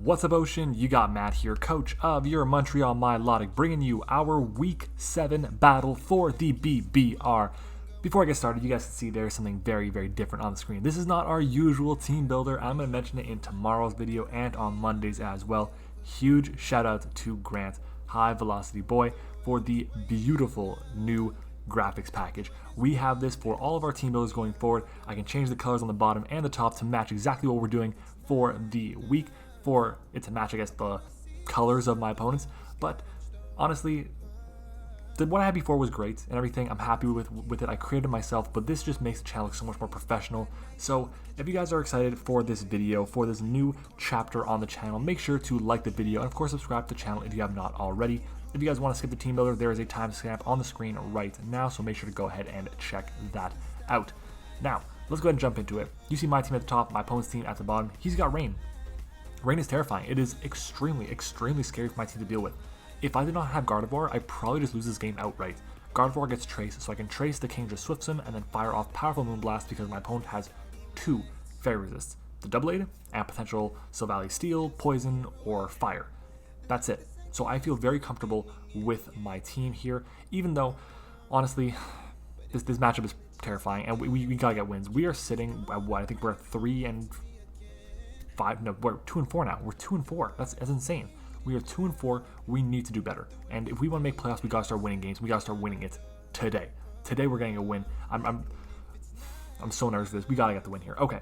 What's up, Ocean? You got Matt here, coach of your Montreal Milotics, bringing you our Week 7 battle for the BBR. Before I get started, you guys can see there's something very, very different on the screen. This is not our usual team builder. I'm going to mention it in tomorrow's video and on Mondays as well. Huge shout out to Grant, HIGHVELOCITYBOY, for the beautiful new graphics package. We have this for all of our team builders going forward. I can change the colors on the bottom and the top to match exactly what we're doing for the week, for it to match, I guess, the colors of my opponents. But honestly, what I had before was great and everything. I'm happy with it. I created it myself, but this just makes the channel look so much more professional. So if you guys are excited for this video, for this new chapter on the channel, make sure to like the video and of course subscribe to the channel if you have not already. If you guys want to skip the team builder, there is a timestamp on the screen right now, so make sure to go ahead and check that out. Now, let's go ahead and jump into it. You see my team at the top, my opponent's team at the bottom. He's got Rain. Rain is terrifying. It is extremely, extremely scary for my team to deal with. If I did not have Gardevoir, I'd probably just lose this game outright. Gardevoir gets Trace, so I can Trace the Kingdra Swifts him and then fire off powerful Moonblast because my opponent has 2 Fairy Resists. The Double-Aid and potential Silvally Steel, Poison, or Fire. That's it. So I feel very comfortable with my team here, even though, honestly, this matchup is terrifying and we gotta get wins. We are sitting at what? I think we're 3-5. No, we're 2-4 now. We're 2-4. That's insane. We are 2-4. We need to do better. And if we want to make playoffs, we gotta start winning games. We gotta start winning it today. Today we're getting a win. I'm so nervous for this. We gotta get the win here. Okay.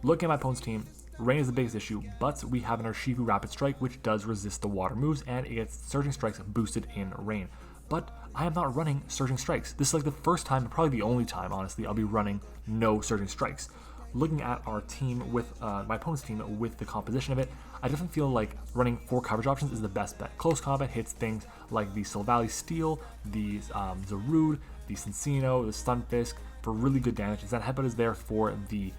Looking at my opponent's team, Rain is the biggest issue, but we have an Urshifu Rapid Strike, which does resist the water moves, and it gets Surging Strikes boosted in Rain. But I am not running Surging Strikes. This is like the first time, and probably the only time, honestly, I'll be running no Surging Strikes. Looking at our team with my opponent's team with the composition of it, I definitely feel like running 4 coverage options is the best bet. Close combat hits things like the Silvally Steel, the ZARUDE, the Cincino, the Stunfisk for really good damage. That headbutt is there for the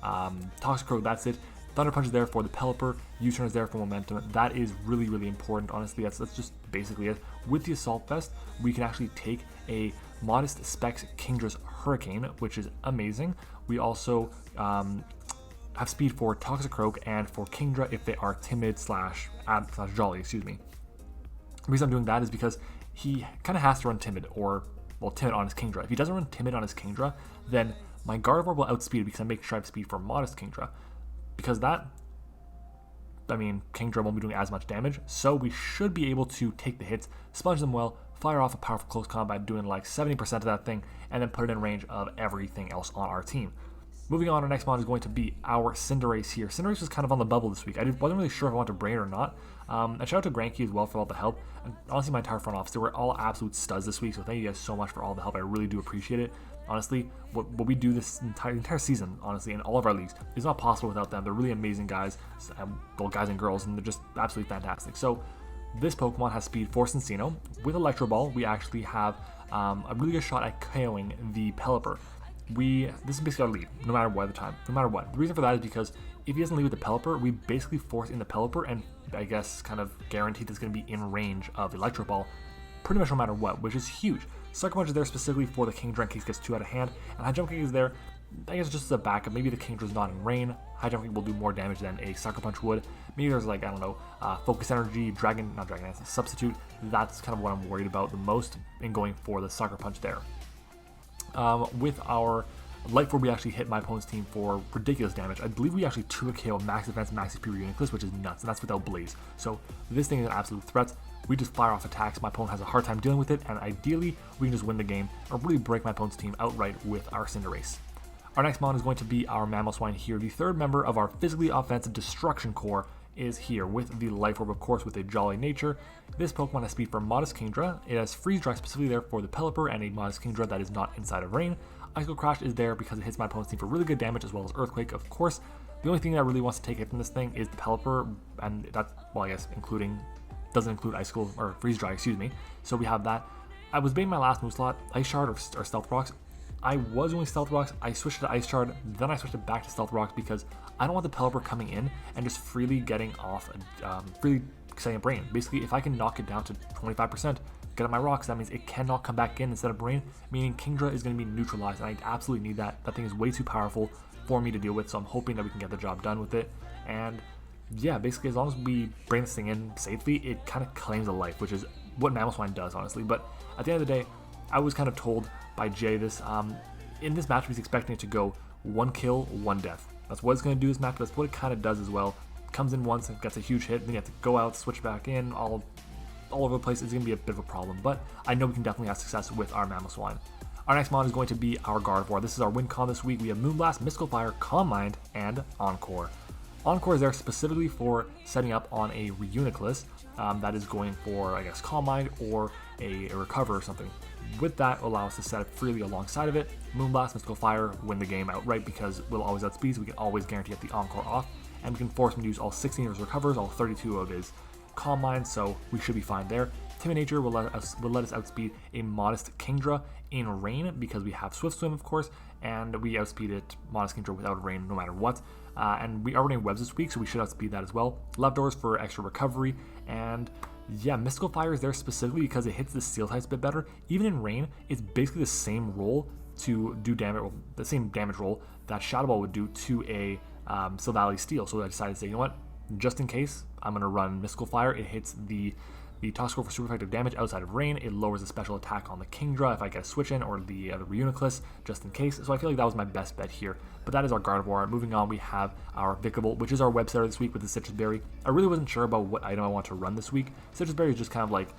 Toxicroak, that's it. Thunder Punch is there for the Pelipper, U-turn is there for momentum. That is really, really important. Honestly, that's just basically it. With the Assault Vest, we can actually take a modest specs Kingdra's Hurricane, which is amazing. We also have speed for Toxicroak and for Kingdra if they are timid slash jolly, excuse me. The reason I'm doing that is because he kind of has to run timid, or, well, timid on his Kingdra. If he doesn't run timid on his Kingdra, then my Gardevoir will outspeed because I make sure I have speed for modest Kingdra. Because that, I mean, Kingdra won't be doing as much damage, so we should be able to take the hits, sponge them well, fire off a powerful close combat doing like 70% of that thing, and then put it in range of everything else on our team. Moving on, our next mod is going to be our Cinderace here. Cinderace was kind of on the bubble this week. I wasn't really sure if I wanted to bring it or not. And shout out to Granky as well for all the help. And honestly, my entire front office, they were all absolute studs this week, so thank you guys so much for all the help. I really do appreciate it. Honestly, what we do this entire season, honestly, in all of our leagues, is not possible without them. They're really amazing guys, both guys and girls, and they're just absolutely fantastic. So this Pokemon has speed for Cincino. With Electro Ball, we actually have a really good shot at KOing the Pelipper. This is basically our lead, no matter what at the time, no matter what. The reason for that is because if he doesn't lead with the Pelipper, we basically force in the Pelipper and I guess kind of guarantee that's going to be in range of Electro Ball pretty much no matter what, which is huge. Sucker Punch is there specifically for the Kingdra in case it gets too out of hand, and High Jump Kick is there, I guess, just as a backup. Maybe the Kingdra's not in rain. High Jump Kick will do more damage than a Sucker Punch would. Maybe there's like, I don't know, Focus Energy, not Dragon Dance, Substitute. That's kind of what I'm worried about the most in going for the Sucker Punch there. With our Light Orb, we actually hit my opponent's team for ridiculous damage. I believe we actually 2 KO Max Defense, Max HP REUNICLUS, which is nuts, and that's without Blaze. So this thing is an absolute threat. We just fire off attacks. My opponent has a hard time dealing with it, and ideally, we can just win the game or really break my opponent's team outright with our Cinderace. Our next mon is going to be our Mamoswine here. The third member of our physically offensive destruction core is here with the Life Orb, of course, with a jolly nature. This Pokemon has speed for modest Kingdra. It has Freeze Dry specifically there for the Pelipper and a modest Kingdra that is not inside of rain. Icicle Crash is there because it hits my opponent's team for really good damage, as well as Earthquake, of course. The only thing that really wants to take hit from this thing is the Pelipper, and that's, well, I guess, doesn't include Icicle, or Freeze Dry, excuse me. So we have that. I was baiting my last move slot, Ice Shard or Stealth Rocks. I was doing Stealth Rocks, I switched to Ice Shard, then I switched it back to Stealth Rocks because I don't want the Pelipper coming in and just freely getting off, freely setting a Brain. Basically, if I can knock it down to 25%, get up my rocks, that means it cannot come back in instead of Brain, meaning Kingdra is going to be neutralized, and I absolutely need that. That thing is way too powerful for me to deal with, so I'm hoping that we can get the job done with it. And yeah, basically as long as we bring this thing in safely, it kind of claims a life, which is what Mamoswine does, honestly. But at the end of the day, I was kind of told by Jay this, in this match, he's expecting it to go 1 kill, 1 death. That's what it's going to do this match, that's what it kind of does as well. Comes in once and gets a huge hit, then you have to go out, switch back in, all over the place. It's going to be a bit of a problem, but I know we can definitely have success with our Mamoswine. Our next mod is going to be our Gardevoir. This is our win con this week. We have Moonblast, Mystical Fire, Calm Mind, and Encore. Encore is there specifically for setting up on a REUNICLUS that is going for, I guess, Calm Mind or a Recover or something. With that, allow us to set up freely alongside of it. Moonblast, Mystical Fire, win the game outright because we'll always outspeed, so we can always guarantee get the Encore off. And we can force him to use all 16 of his Recovers, all 32 of his Calm Mind, so we should be fine there. Timid Nature will let us outspeed a modest Kingdra in rain because we have Swift Swim, of course, and we outspeed it, modest Kingdra, without rain no matter what. And we are running webs this week, so we should outspeed that as well. Leftovers for extra recovery, and yeah, Mystical Fire is there specifically because it hits the Steel types a bit better. Even in rain, it's basically the same roll to do damage, well, the same damage roll that Shadow Ball would do to a Silvally Steel. So I decided to say, you know what, just in case, I'm going to run Mystical Fire. It hits the toss score for super effective damage outside of rain. It lowers the special attack on the Kingdra if I get a switch in, or the REUNICLUS, just in case. So I feel like that was my best bet here. But that is our Gardevoir. Moving on, we have our Vikavolt, which is our web setter this week with the Citrus Berry. I really wasn't sure about what item I want to run this week. Citrus Berry is just kind of like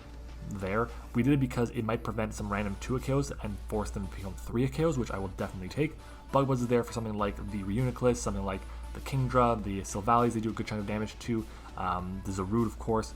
there. We did it because it might prevent some random 2 KOs and force them to become 3 KOs, which I will definitely take. Bug Buzz is there for something like the REUNICLUS, something like the Kingdra, the Silvallies, they do a good chunk of damage to. The ZARUDE, of course.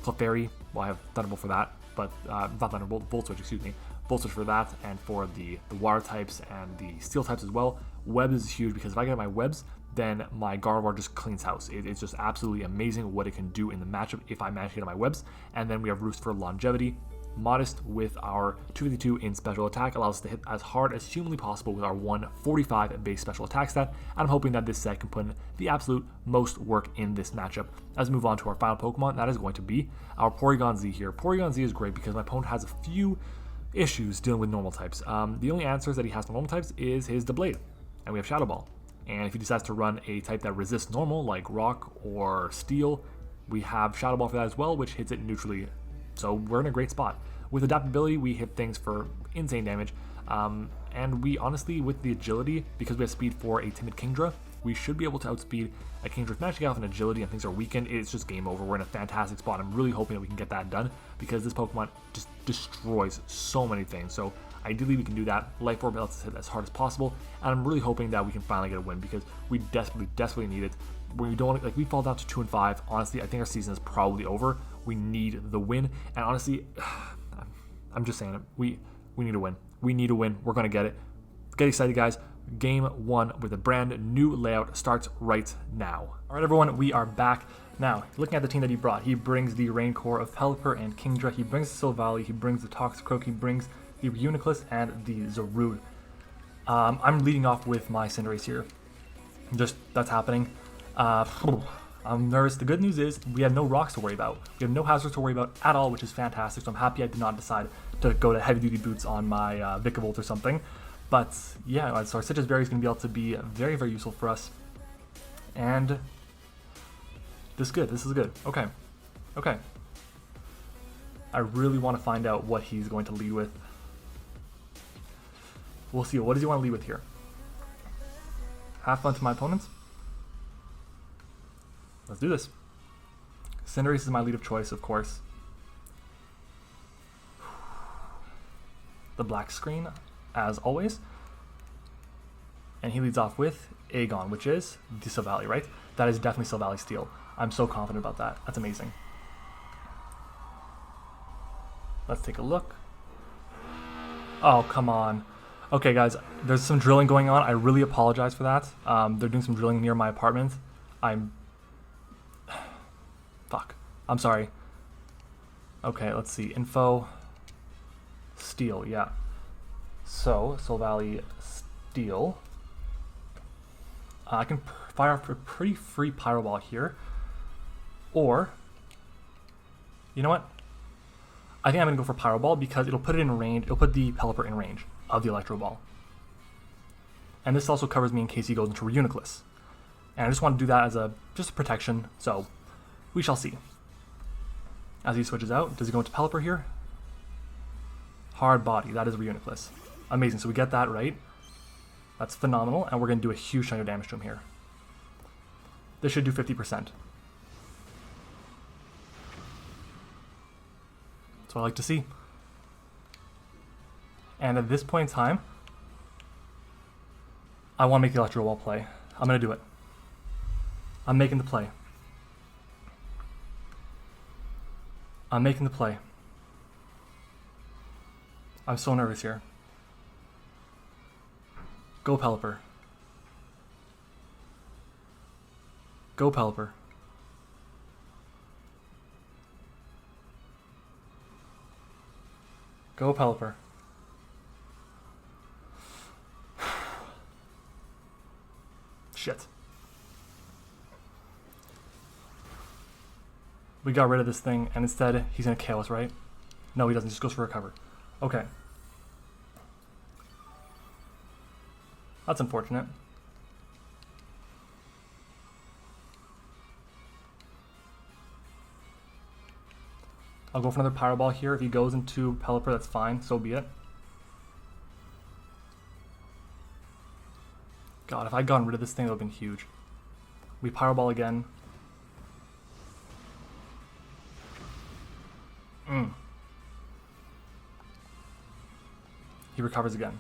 Clefairy, well, I have Thunderbolt for that, but not Thunderbolt, Volt Switch, excuse me. Volt Switch for that, and for the water types and the steel types as well. Webs is huge because if I get my webs, then my Gardevoir just cleans house. It's just absolutely amazing what it can do in the matchup if I manage to get my webs. And then we have Roost for longevity. Modest with our 252 in special attack allows us to hit as hard as humanly possible with our 145 base special attack stat, and I'm hoping that this set can put in the absolute most work in this matchup. As we move on to our final Pokemon, that is going to be our Porygon Z here. Porygon Z is great because my opponent has a few issues dealing with normal types. The only answers that he has for normal types is his Doublade, and we have Shadow Ball. And if he decides to run a type that resists normal, like Rock or Steel, we have Shadow Ball for that as well, which hits it neutrally. So we're in a great spot. With adaptability, we hit things for insane damage. And we honestly, with the agility, because we have speed for a timid Kingdra, we should be able to outspeed a Kingdra. If we manage to get off an agility and things are weakened, it's just game over. We're in a fantastic spot. I'm really hoping that we can get that done because this Pokemon just destroys so many things. So ideally we can do that. Life Orb lets us hit as hard as possible. And I'm really hoping that we can finally get a win because we desperately need it. We don't, like, we fall down to 2 and 5. Honestly, I think our season is probably over. We need the win. And honestly, I'm just saying it. We need a win. We need a win. We're going to get it. Get excited, guys. Game 1 with a brand new layout starts right now. All right, everyone, we are back. Now, looking at the team that he brought, he brings the Rain Core of Pelipper and Kingdra. He brings the Silvally. He brings the Toxicroak. He brings the REUNICLUS and the ZARUDE. I'm leading off with my Cinderace here. Just, that's happening. I'm nervous. The good news is we have no rocks to worry about. We have no hazards to worry about at all, which is fantastic. So I'm happy I did not decide to go to heavy duty boots on my Vikavolt or something. But yeah, so our Citrus Berry is going to be able to be very, very useful for us. And this is good. This is good. Okay. Okay. I really want to find out what he's going to lead with. We'll see. What does he want to lead with here? Have fun to my opponents. Let's do this. Cinderace is my lead of choice, of course. The black screen, as always. And he leads off with Aegon, which is the Silvally, right? That is definitely Silvally Steel. I'm so confident about that. That's amazing. Let's take a look. Oh, come on. Okay, guys, there's some drilling going on. I really apologize for that. They're doing some drilling near my apartment. Fuck. I'm sorry. Okay, let's see. Info. Steel, yeah. So, Silvally Steel. I can fire off a pretty free Pyro Ball here. Or, you know what? I think I'm going to go for Pyro Ball because it'll put it in range. It'll put the Pelipper in range of the Electro Ball. And this also covers me in case he goes into REUNICLUS. And I just want to do that as just a protection, so we shall see. As he switches out, does he go into Pelipper here? Hard body, that is REUNICLUS. Amazing, so we get that right. That's phenomenal, and we're going to do a huge chunk of damage to him here. This should do 50%. That's what I like to see. And at this point in time, I want to make the Electro Wall play. I'm going to do it. I'm making the play. I'm making the play. I'm so nervous here. Go Pelipper. Go Pelipper. Go Pelipper. Shit. We got rid of this thing, and instead he's gonna KO us, right? No, he doesn't. He just goes for a recover. Okay. That's unfortunate. I'll go for another Power Ball here. If he goes into Pelipper, that's fine. So be it. God, if I'd gotten rid of this thing, that would have been huge. We Power Ball again. He recovers again.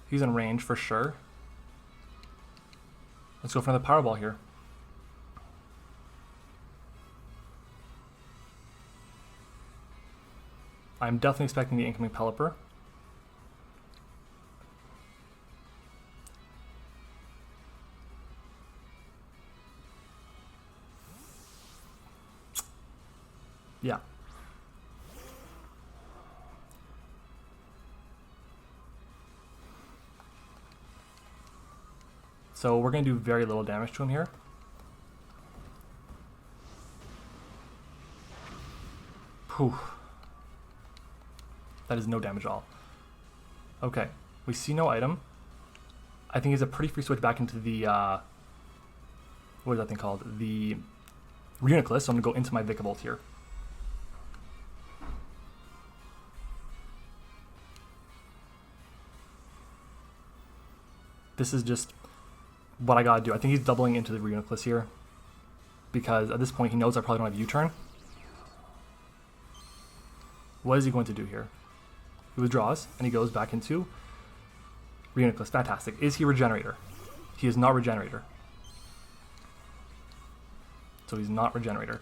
He's in range for sure. Let's go for another Power Ball here. I'm definitely expecting the incoming Pelipper. Yeah. So we're going to do very little damage to him here. Whew. That is no damage at all. Okay, we see no item. I think he's a pretty free switch back into the, what is that thing called? The REUNICLUS, so I'm going to go into my Vikavolt here. This is just what I gotta do. I think he's doubling into the REUNICLUS here, because at this point he knows I probably don't have U-turn. What is he going to do here? He withdraws, and he goes back into REUNICLUS. Fantastic. Is he Regenerator? He is not Regenerator. So he's not Regenerator.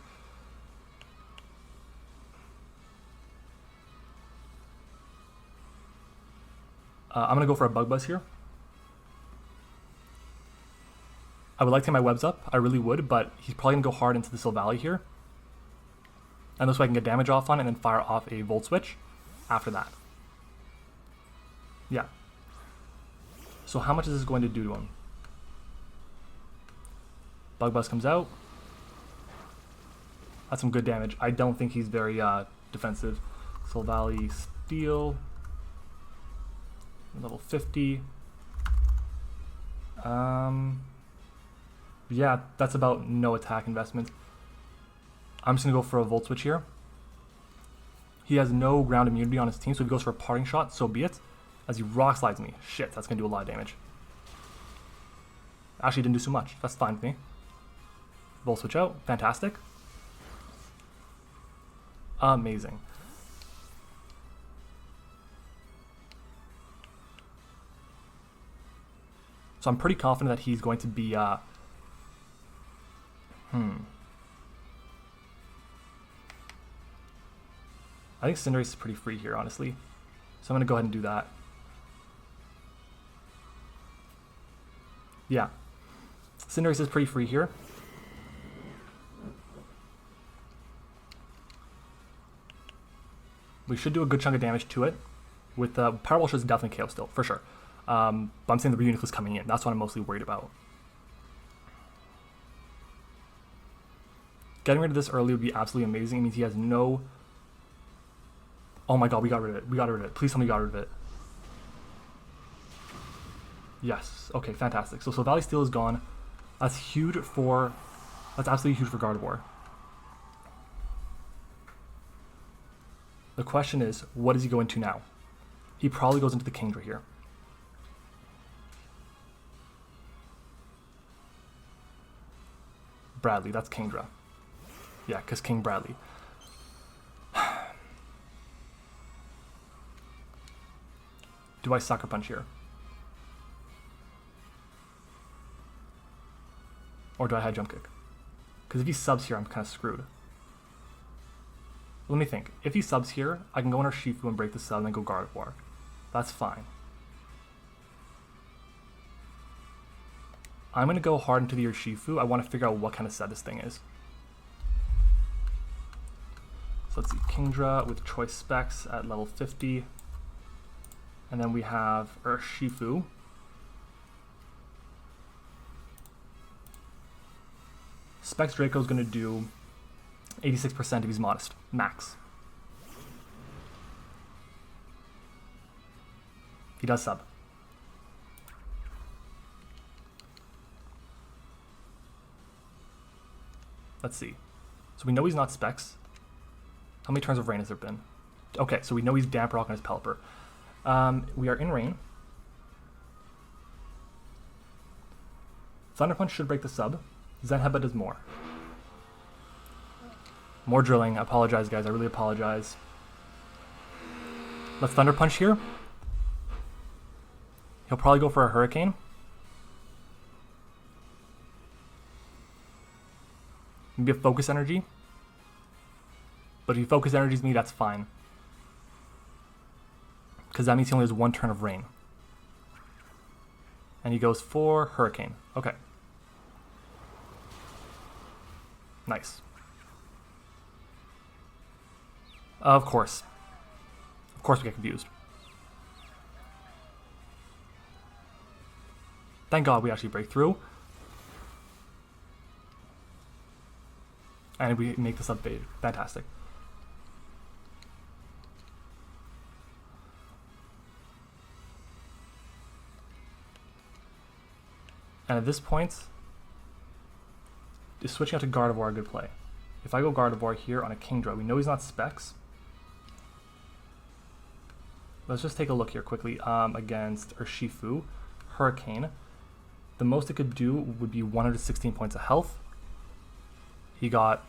I'm going to go for a Bug Buzz here. I would like to get my webs up. I really would, but he's probably going to go hard into the Silvally here. And this way I can get damage off on it and then fire off a Volt Switch after that. Yeah. So how much is this going to do to him? Bug Buzz comes out. That's some good damage. I don't think he's very defensive. Silvally Steel. Level 50. Yeah, that's about no attack investment. I'm just going to go for a Volt Switch here. He has no ground immunity on his team, so if he goes for a Parting Shot, so be it. As he Rock Slides me. Shit, that's going to do a lot of damage. Actually, didn't do so much. That's fine with me. Volt Switch out. Fantastic. Amazing. So I'm pretty confident that he's going to be... I think Cinderace is pretty free here, honestly. So I'm going to go ahead and do that. Yeah. Cinderace is pretty free here. We should do a good chunk of damage to it. With Power Ball should definitely KO still, for sure. But I'm saying the REUNICLUS coming in. That's what I'm mostly worried about. Getting rid of this early would be absolutely amazing. It means he has no... Oh my god, we got rid of it. We got rid of it. Please tell me we got rid of it. Yes. Okay, fantastic. So Valley Steel is gone. That's huge for... That's absolutely huge for Gardevoir. The question is, what does he go into now? He probably goes into the Kingdra here. Bradley, that's Kingdra. Yeah, because King Bradley. Do I Sucker Punch here? Or do I High Jump Kick? Because if he subs here, I'm kind of screwed. Let me think. If he subs here, I can go on Urshifu and break the sub and then go Gardevoir. That's fine. I'm going to go hard into the Urshifu. I want to figure out what kind of set this thing is. So let's see. Kingdra with Choice Specs at level 50. And then we have Urshifu. Specs Draco is going to do 86% if he's modest. Max. He does sub. Let's see. So we know he's not Specs. How many turns of rain has there been? Okay, so we know he's Damp Rock on his Pelipper. We are in rain. Thunder Punch should break the sub. Zen Headbutt does more. More drilling. I apologize, guys. I really apologize. Let's Thunder Punch here. He'll probably go for a Hurricane. Maybe a Focus Energy. But if he Focus Energies me, that's fine. Because that means he only has one turn of rain. And he goes for Hurricane. Okay. Nice. Of course. Of course we get confused. Thank God we actually break through. And we make this up big. Fantastic. And at this point, is switching out to Gardevoir a good play? If I go Gardevoir here on a Kingdra, we know he's not Specs. Let's just take a look here quickly against Urshifu. Hurricane. The most it could do would be 116 points of health. He got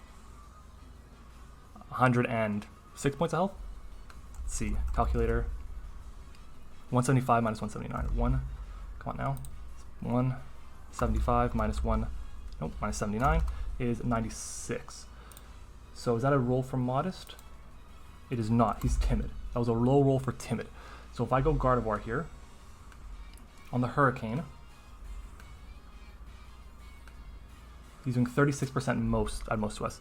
106 points of health. Let's see, calculator. 175 minus 179. Come on now. 175 minus 1. Nope, minus 79 is 96. So is that a roll for Modest? It is not. He's Timid. That was a low roll for Timid. So if I go Gardevoir here on the Hurricane, he's doing 36% most at most to us.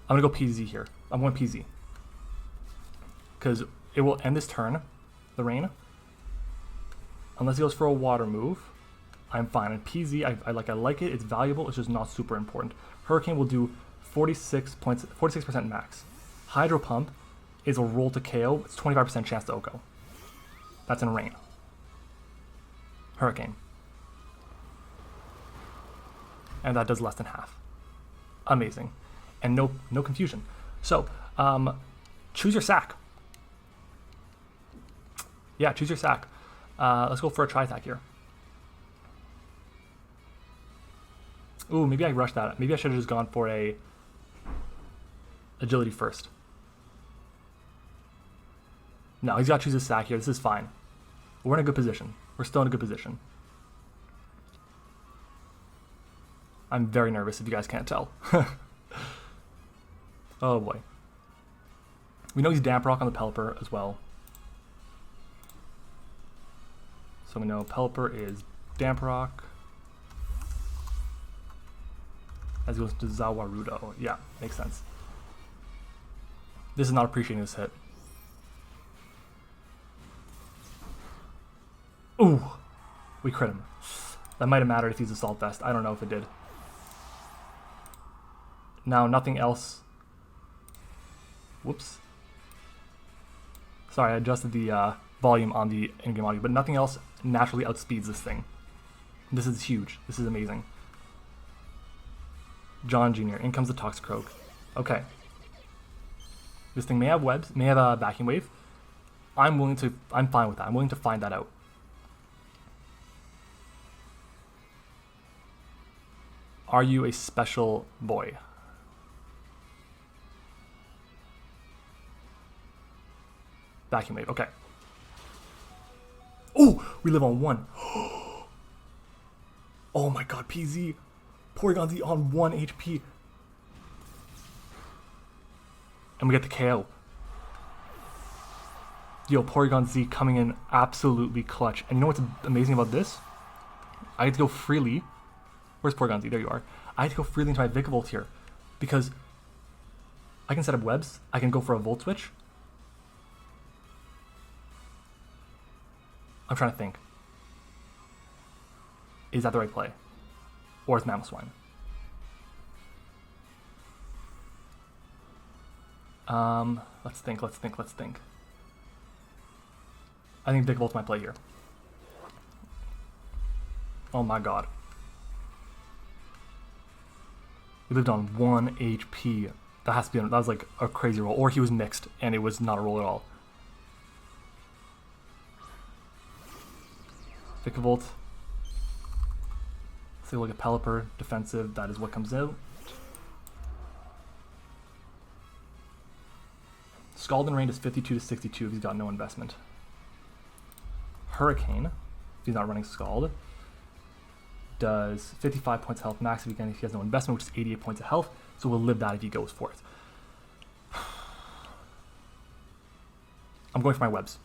I'm gonna go PZ here. I'm going PZ because it will end this turn, the rain. Unless he goes for a water move, I'm fine. And PZ, I like it. It's valuable. It's just not super important. Hurricane will do 46% max. Hydro Pump is a roll to KO. It's 25% chance to OHKO. That's in rain. Hurricane. And that does less than half. Amazing. And no confusion. So, choose your sack. Yeah, choose your sack. Let's go for a Tri-Attack here. Ooh, maybe I rushed that. Maybe I should have just gone for a Agility first. No, he's got to choose his sack here. This is fine. We're in a good position. We're still in a good position. I'm very nervous if you guys can't tell. Oh boy. We know he's Damp Rock on the Pelipper as well. So we know Pelipper is Damp Rock. As he goes to ZARUDE. Yeah, makes sense. This is not appreciating this hit. Ooh, we crit him. That might have mattered if he's Assault Vest. I don't know if it did. Now, nothing else. Whoops. Sorry, I adjusted the volume on the in-game audio, but nothing else naturally outspeeds this thing. This is huge. This is amazing. John Jr. In comes the Toxicroak. Okay. This thing may have webs, may have a vacuum wave. I'm fine with that. I'm willing to find that out. Are you a special boy? Vacuum wave, okay. Oh, we live on 1. Oh my god, PZ. Porygon Z on 1 HP. And we get the KO. Yo, Porygon Z coming in absolutely clutch. And you know what's amazing about this? I get to go freely. Where's Porygon Z? There you are. I get to go freely into my Vikavolt here. Because I can set up webs. I can go for a Volt Switch. I'm trying to think. Is that the right play? Or is Mamoswine? Let's think. I think Vikavolt's my play here. Oh my god. We lived on 1 HP. That has to be, that was like a crazy roll. Or he was mixed and it was not a roll at all. Vikavolt. Let's take a look at Pelipper. Defensive, that is what comes out. Scald and Rain is 52 to 62 if he's got no investment. Hurricane, if he's not running Scald, does 55 points of health max if he has no investment, which is 88 points of health, so we'll live that if he goes for it. I'm going for my webs.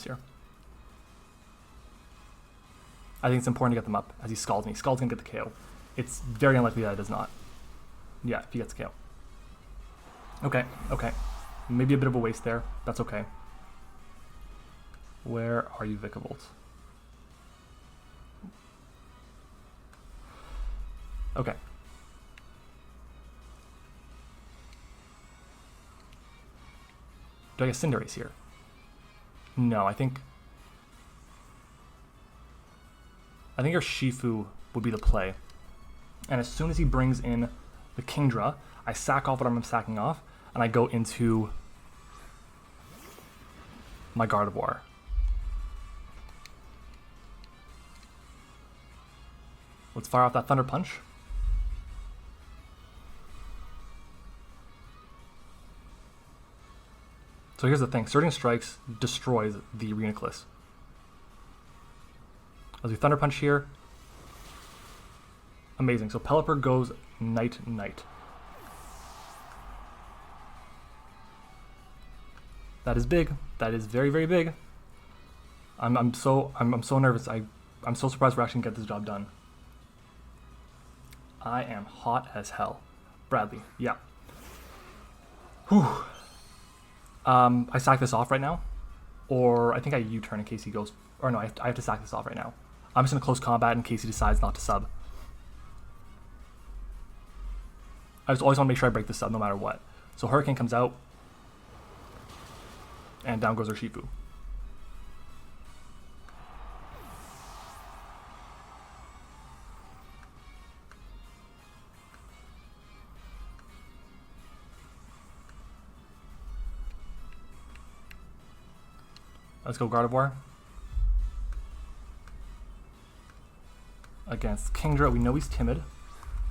Here. I think it's important to get them up as he scalds me. Scald's gonna get the KO. It's very unlikely that it does not. Yeah, if he gets KO. Okay. Maybe a bit of a waste there. That's okay. Where are you, Vikavolt? Okay. Do I get Cinderace here? No, I think your Shifu would be the play. And as soon as he brings in the Kingdra, I sack off what I'm sacking off, and I go into my Gardevoir. Let's fire off that Thunder Punch. So here's the thing, Surging Strikes destroys the REUNICLUS. I'll do Thunder Punch here. Amazing, so Pelipper goes Night. That is big. That is very, very big. I'm so nervous. I'm so surprised we're actually gonna get this job done. I am hot as hell. Bradley, yeah. Whew. I sack this off right now, or I think I U-turn in case he goes, or no, I have to sack this off right now. I'm just gonna close combat in case he decides not to sub. I just always wanna make sure I break this sub no matter what. So Hurricane comes out, and down goes our Shifu. Let's go Gardevoir. Against Kingdra, we know he's timid.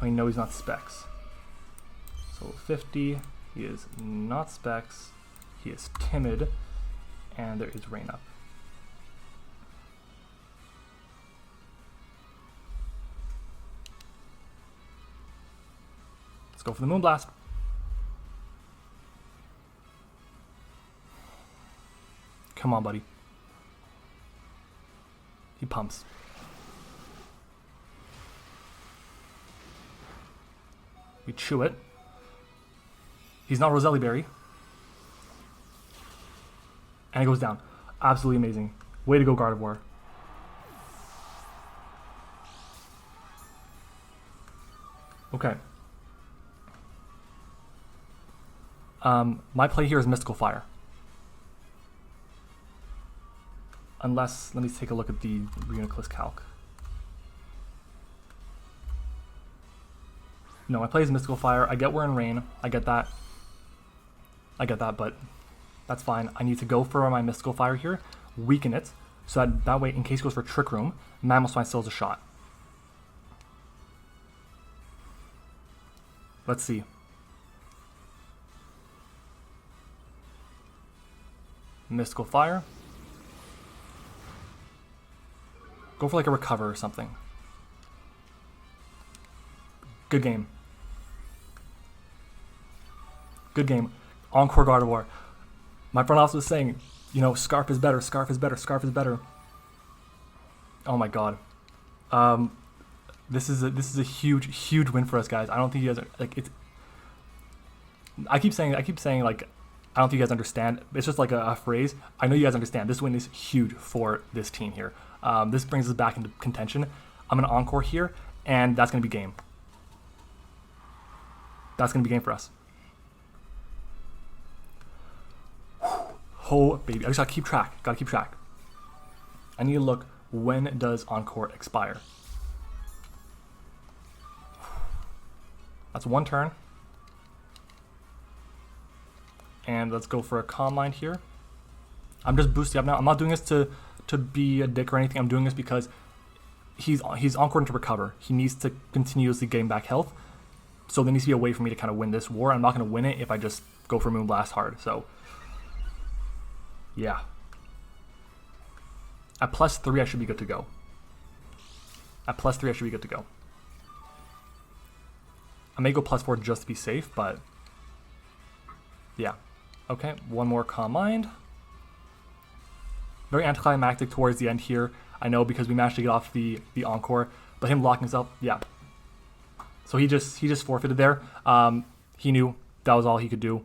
We know he's not Specs. So 50, he is not Specs. He is timid. And there is Rain Up. Let's go for the Moonblast. Come on, buddy. He pumps. We chew it. He's not Roselli Berry. And it goes down. Absolutely amazing. Way to go, Gardevoir. Okay. My play here is Mystical Fire. Unless, let me take a look at the REUNICLUS calc. No, my play is Mystical Fire. I get we're in rain. I get that, but that's fine. I need to go for my Mystical Fire here, weaken it, so that way, in case it goes for Trick Room, Mammal Swine still has a shot. Let's see. Mystical Fire. Go for like a Recover or something. Good game. Good game. Encore Gardevoir. My front office was saying, you know, Scarf is better, Scarf is better, Scarf is better. Oh my god. This is a huge win for us, guys. I don't think you guys are, like, it's, I keep saying like, I don't think you guys understand. It's just like a phrase. I know you guys understand. This win is huge for this team here. This brings us back into contention. I'm gonna Encore here, and that's gonna be game. That's gonna be game for us. Oh baby, I just gotta keep track. Gotta keep track. I need to look, when does Encore expire? That's one turn. And let's go for a Calm Mind here. I'm just boosting up now. I'm not doing this to be a dick or anything. I'm doing this because he's Encoring to recover. He needs to continuously gain back health. So there needs to be a way for me to kind of win this war. I'm not going to win it if I just go for Moonblast hard. So, yeah. At +3, I should be good to go. At +3, I should be good to go. I may go +4 just to be safe, but yeah. Okay, one more Calm Mind. Very anticlimactic towards the end here. I know, because we managed to get off the Encore, but him locking himself, yeah. So he just forfeited there. He knew that was all he could do.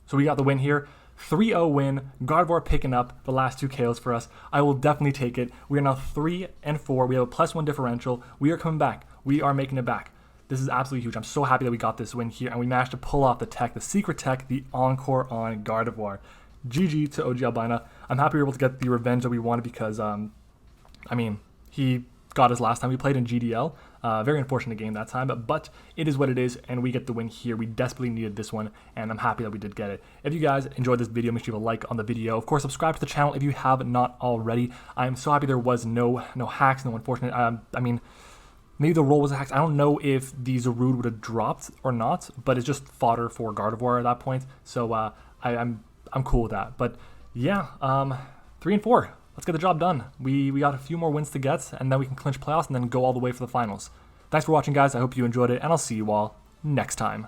So we got the win here. 3-0 win. Gardevoir picking up the last 2 KOs for us. I will definitely take it. We are now 3-4. We have a +1 differential. We are coming back. We are making it back. This is absolutely huge. I'm so happy that we got this win here, and we managed to pull off the tech, the secret tech, the Encore on Gardevoir. GG to OG Albina. I'm happy we were able to get the revenge that we wanted because, I mean, he got us last time we played in GDL. Very unfortunate game that time, but it is what it is, and we get the win here. We desperately needed this one, and I'm happy that we did get it. If you guys enjoyed this video, make sure you leave a like on the video. Of course, subscribe to the channel if you have not already. I am so happy there was no hacks, no unfortunate. I mean, maybe the roll was a hack. I don't know if the ZARUDE would have dropped or not, but it's just fodder for Gardevoir at that point. So I'm cool with that. But yeah, 3-4. Let's get the job done. We got a few more wins to get, and then we can clinch playoffs and then go all the way for the finals. Thanks for watching, guys. I hope you enjoyed it, and I'll see you all next time.